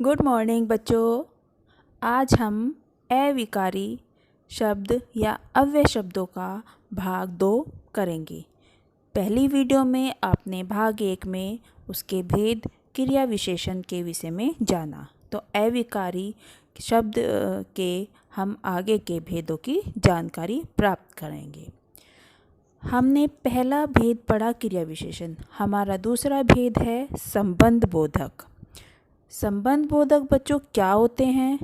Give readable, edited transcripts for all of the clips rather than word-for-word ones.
Good morning बच्चों। आज हम अविकारी शब्द या अव्यय शब्दों का भाग 2 करेंगे। पहली वीडियो में आपने भाग 1 में उसके भेद क्रिया विशेषण के विषय में जाना, तो अविकारी शब्द के हम आगे के भेदों की जानकारी प्राप्त करेंगे। हमने पहला भेद पढ़ा क्रिया विशेषण। हमारा दूसरा भेद है संबंध बोधक। संबंध बोधक बच्चों क्या होते हैं?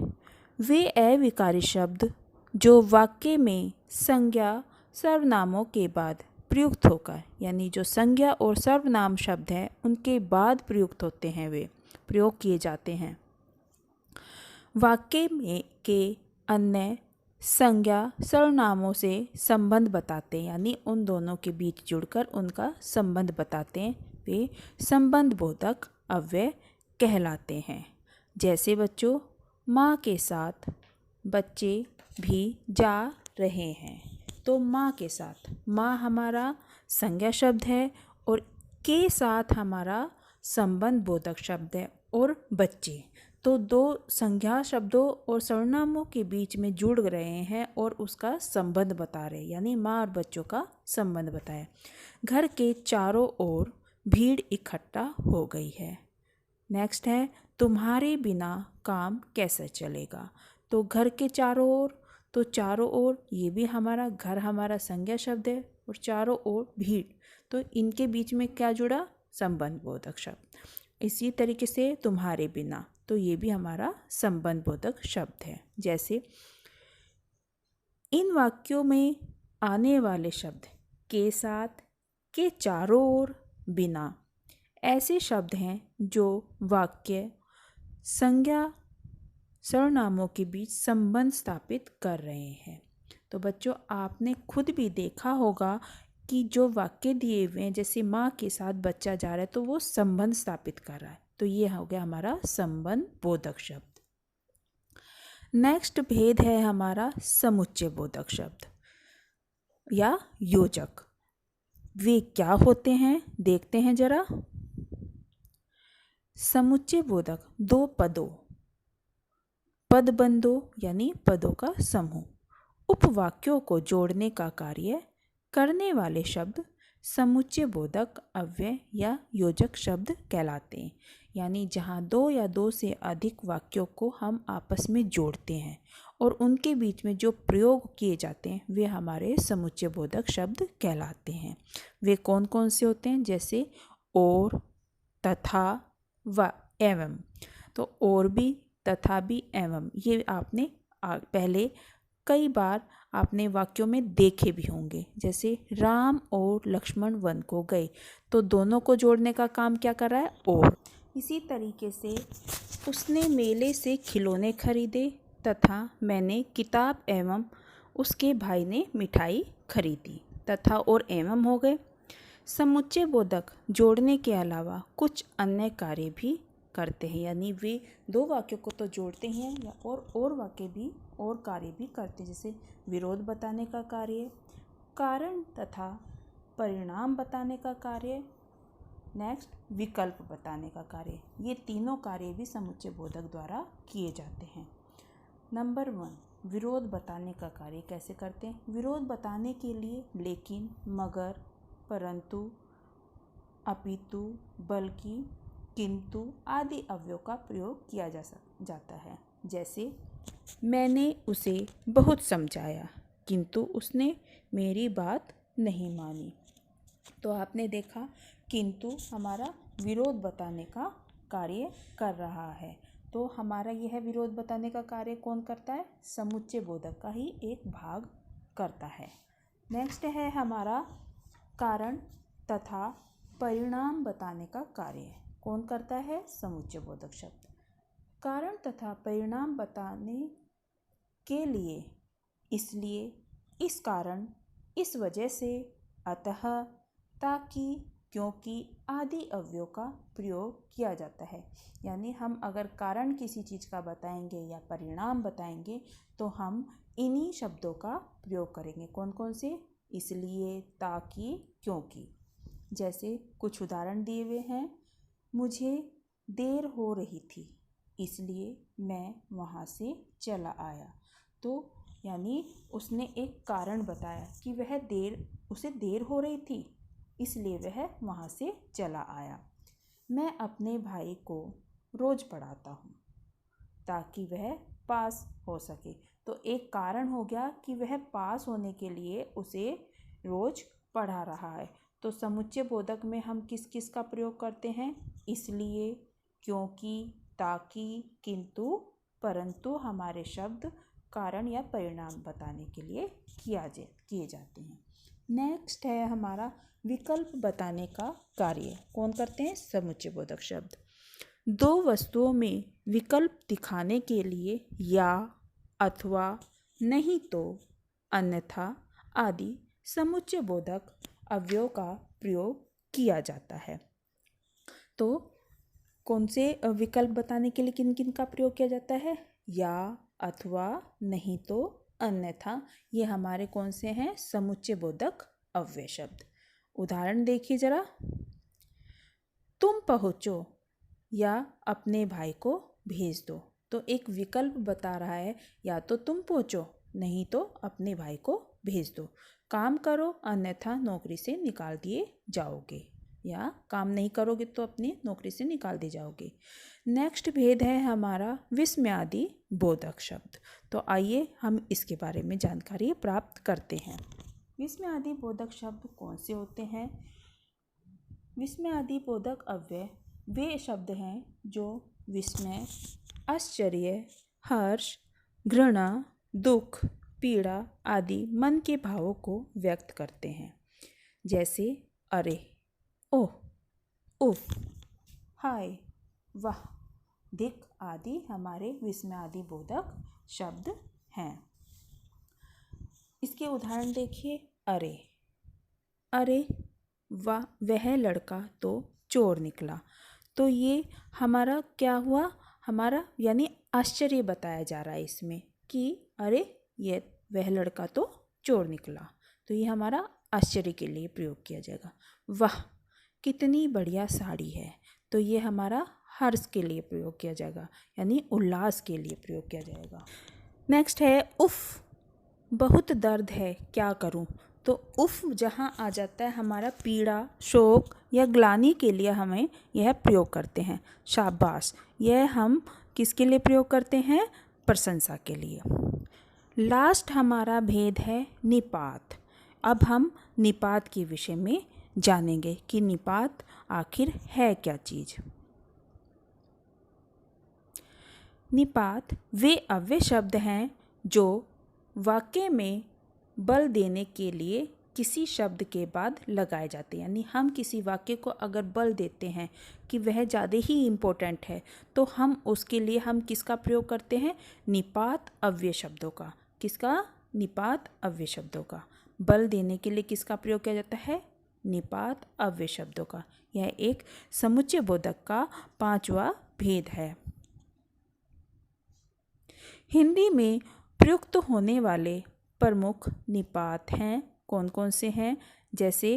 वे अविकारी शब्द जो वाक्य में संज्ञा सर्वनामों के बाद प्रयुक्त होकर, यानी जो संज्ञा और सर्वनाम शब्द हैं उनके बाद प्रयुक्त होते हैं, वे प्रयोग किए जाते हैं। वाक्य में के अन्य संज्ञा सर्वनामों से संबंध बताते हैं, यानी उन दोनों के बीच जुड़कर उनका संबंध बताते हैं, वे संबंध बोधक अव्यय कहलाते हैं। जैसे बच्चों, माँ के साथ बच्चे भी जा रहे हैं, तो माँ के साथ, माँ हमारा संज्ञा शब्द है और के साथ हमारा संबंध बोधक शब्द है, और बच्चे तो दो संज्ञा शब्दों और सर्वनामों के बीच में जुड़ रहे हैं और उसका संबंध बता रहे हैं, यानी माँ और बच्चों का संबंध बताया। घर के चारों ओर भीड़ इकट्ठा हो गई है। नेक्स्ट है तुम्हारे बिना काम कैसे चलेगा। तो घर के चारों ओर, तो चारों ओर ये भी हमारा घर हमारा संज्ञा शब्द है, और चारों ओर भीड़, तो इनके बीच में क्या जुड़ा? संबंध बोधक शब्द। इसी तरीके से तुम्हारे बिना, तो ये भी हमारा संबंध बोधक शब्द है। जैसे इन वाक्यों में आने वाले शब्द के साथ, के चारों ओर, बिना ऐसे शब्द हैं जो वाक्य संज्ञा सर्वनामों के बीच संबंध स्थापित कर रहे हैं। तो बच्चों, आपने खुद भी देखा होगा कि जो वाक्य दिए हुए हैं, जैसे माँ के साथ बच्चा जा रहा है, तो वो संबंध स्थापित कर रहा है, तो ये हो गया हमारा संबंध बोधक शब्द। नेक्स्ट भेद है हमारा समुच्चय बोधक शब्द या योजक। वे क्या होते हैं देखते हैं जरा। समुच्चय बोधक दो पदों, पदबंधों यानी पदों का समूह, उपवाक्यों को जोड़ने का कार्य करने वाले शब्द समुच्चय बोधक अव्यय या योजक शब्द कहलाते हैं। यानी जहाँ दो या दो से अधिक वाक्यों को हम आपस में जोड़ते हैं और उनके बीच में जो प्रयोग किए जाते हैं, वे हमारे समुच्चय बोधक शब्द कहलाते हैं। वे कौन कौन से होते हैं? जैसे और, तथा, व, एवं। तो और भी, तथा भी, एवं, ये आपने पहले कई बार आपने वाक्यों में देखे भी होंगे। जैसे राम और लक्ष्मण वन को गए, तो दोनों को जोड़ने का काम क्या कर रहा है? और। इसी तरीके से उसने मेले से खिलौने खरीदे, तथा मैंने किताब एवं उसके भाई ने मिठाई खरीदी। तथा और एवं हो गए। समुच्चय बोधक जोड़ने के अलावा कुछ अन्य कार्य भी करते हैं, यानी वे दो वाक्यों को तो जोड़ते हैं या और वाक्य भी और कार्य भी करते हैं। जैसे विरोध बताने का कार्य, कारण तथा परिणाम बताने का कार्य, नेक्स्ट विकल्प बताने का कार्य। ये तीनों कार्य भी समुच्चय बोधक द्वारा किए जाते हैं। नंबर 1, विरोध बताने का कार्य कैसे करते हैं? विरोध बताने के लिए लेकिन, मगर, परंतु, अपितु, बल्कि, किंतु आदि अवयवों का प्रयोग किया जाता है। जैसे मैंने उसे बहुत समझाया किंतु उसने मेरी बात नहीं मानी। तो आपने देखा, किंतु हमारा विरोध बताने का कार्य कर रहा है। तो हमारा यह विरोध बताने का कार्य कौन करता है? समुच्चय बोधक का ही एक भाग करता है। नेक्स्ट है हमारा कारण तथा परिणाम बताने का कार्य। कौन करता है? समुच्चय बोधक शब्द। कारण तथा परिणाम बताने के लिए, इसलिए, इस कारण, इस वजह से, अतः, ताकि, क्योंकि आदि अवयवों का प्रयोग किया जाता है। यानी हम अगर कारण किसी चीज़ का बताएंगे या परिणाम बताएंगे, तो हम इन्हीं शब्दों का प्रयोग करेंगे। कौन कौन से? इसलिए, ताकि, क्योंकि। जैसे कुछ उदाहरण दिए हुए हैं। मुझे देर हो रही थी, इसलिए मैं वहाँ से चला आया। तो यानी उसने एक कारण बताया कि उसे देर हो रही थी, इसलिए वह वहाँ से चला आया। मैं अपने भाई को रोज़ पढ़ाता हूँ ताकि वह पास हो सके। तो एक कारण हो गया कि वह पास होने के लिए उसे रोज़ पढ़ा रहा है। तो समुच्चय बोधक में हम किस किस का प्रयोग करते हैं? इसलिए, क्योंकि, ताकि, किंतु, परंतु हमारे शब्द कारण या परिणाम बताने के लिए किए जाते हैं। नेक्स्ट है हमारा विकल्प बताने का कार्य। कौन करते हैं? समुच्चय बोधक शब्द। दो वस्तुओं में विकल्प दिखाने के लिए या, अथवा, नहीं तो, अन्यथा आदि समुच्चय बोधक अवयव का प्रयोग किया जाता है। तो कौन से विकल्प बताने के लिए किन किन का प्रयोग किया जाता है? या, अथवा, नहीं तो, अन्यथा। ये हमारे कौन से हैं? समुच्चय बोधक अव्यय शब्द। उदाहरण देखिए जरा। तुम पहुँचो या अपने भाई को भेज दो। तो एक विकल्प बता रहा है, या तो तुम पहुँचो, नहीं तो अपने भाई को भेज दो। काम करो अन्यथा नौकरी से निकाल दिए जाओगे, या काम नहीं करोगे तो अपनी नौकरी से निकाल दिए जाओगे। नेक्स्ट भेद है हमारा विस्मयादि बोधक शब्द। तो आइए हम इसके बारे में जानकारी प्राप्त करते हैं। विस्मयादि बोधक शब्द कौन से होते हैं? विस्मयादि बोधक अव्यय वे शब्द हैं जो विस्मय, आश्चर्य, हर्ष, घृणा, दुख, पीड़ा आदि मन के भावों को व्यक्त करते हैं। जैसे अरे, ओह, उफ, हाय, वाह, दिक आदि हमारे विस्मयादि बोधक शब्द हैं। इसके उदाहरण देखिए। अरे, अरे वाह, वह लड़का तो चोर निकला। तो ये हमारा क्या हुआ? हमारा यानी आश्चर्य बताया जा रहा है इसमें कि अरे वह लड़का तो चोर निकला। तो ये हमारा आश्चर्य के लिए प्रयोग किया जाएगा। वाह, कितनी बढ़िया साड़ी है। तो ये हमारा हर्ष के लिए प्रयोग किया जाएगा, यानी उल्लास के लिए प्रयोग किया जाएगा। नेक्स्ट है उफ, बहुत दर्द है, क्या करूं। तो उफ जहाँ आ जाता है हमारा पीड़ा, शोक या ग्लानि के लिए हमें यह प्रयोग करते हैं। शाबाश, यह हम किसके लिए प्रयोग करते हैं? प्रशंसा के लिए। लास्ट हमारा भेद है निपात। अब हम निपात के विषय में जानेंगे कि निपात आखिर है क्या चीज़। निपात वे अव्यय शब्द हैं जो वाक्य में बल देने के लिए किसी शब्द के बाद लगाए जाते हैं। यानी हम किसी वाक्य को अगर बल देते हैं कि वह ज़्यादा ही इम्पोर्टेंट है, तो हम उसके लिए हम किसका प्रयोग करते हैं? निपात अव्यय शब्दों का। किसका? निपात अव्यय शब्दों का। बल देने के लिए किसका प्रयोग किया जाता है? निपात अव्यय शब्दों का। यह एक समुच्चय बोधक का 5वां भेद है। हिंदी में प्रयुक्त होने वाले प्रमुख निपात हैं। कौन कौन से हैं? जैसे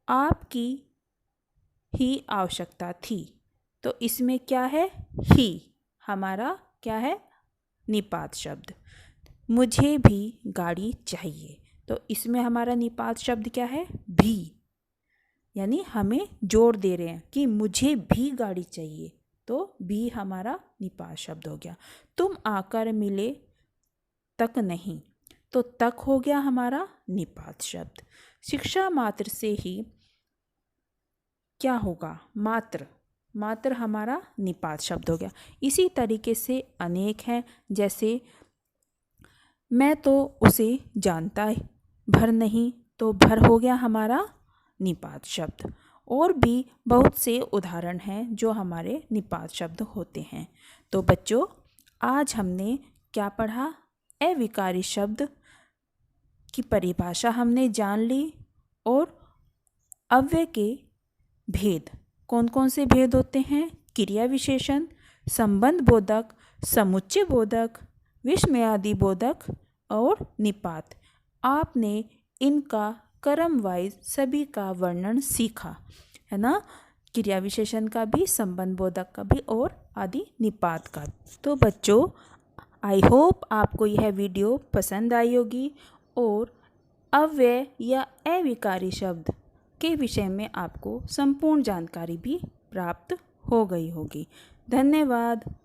आपकी ही आवश्यकता थी। तो इसमें क्या है? ही हमारा क्या है? निपात शब्द। मुझे भी गाड़ी चाहिए। तो इसमें हमारा निपात शब्द क्या है? भी। यानी हमें जोर दे रहे हैं कि मुझे भी गाड़ी चाहिए। तो भी हमारा निपात शब्द हो गया। तुम आकर मिले तक नहीं। तो तक हो गया हमारा निपात शब्द। शिक्षा मात्र से ही क्या होगा? मात्र। मात्र हमारा निपात शब्द हो गया। इसी तरीके से अनेक हैं। जैसे मैं तो उसे जानता भर नहीं। तो भर हो गया हमारा निपात शब्द। और भी बहुत से उदाहरण हैं जो हमारे निपात शब्द होते हैं। तो बच्चों, आज हमने क्या पढ़ा? अविकारी शब्द की परिभाषा हमने जान ली और अव्यय के भेद। कौन कौन से भेद होते हैं? क्रिया विशेषण, संबंध बोधक, समुच्चय बोधक, विस्मयादि बोधक और निपात। आपने इनका क्रम वाइज सभी का वर्णन सीखा है ना? क्रिया विशेषण का भी, संबंध बोधक का भी और आदि निपात का। तो बच्चों, आई होप आपको यह वीडियो पसंद आई होगी और अव्यय या अविकारी शब्द के विषय में आपको संपूर्ण जानकारी भी प्राप्त हो गई होगी। धन्यवाद।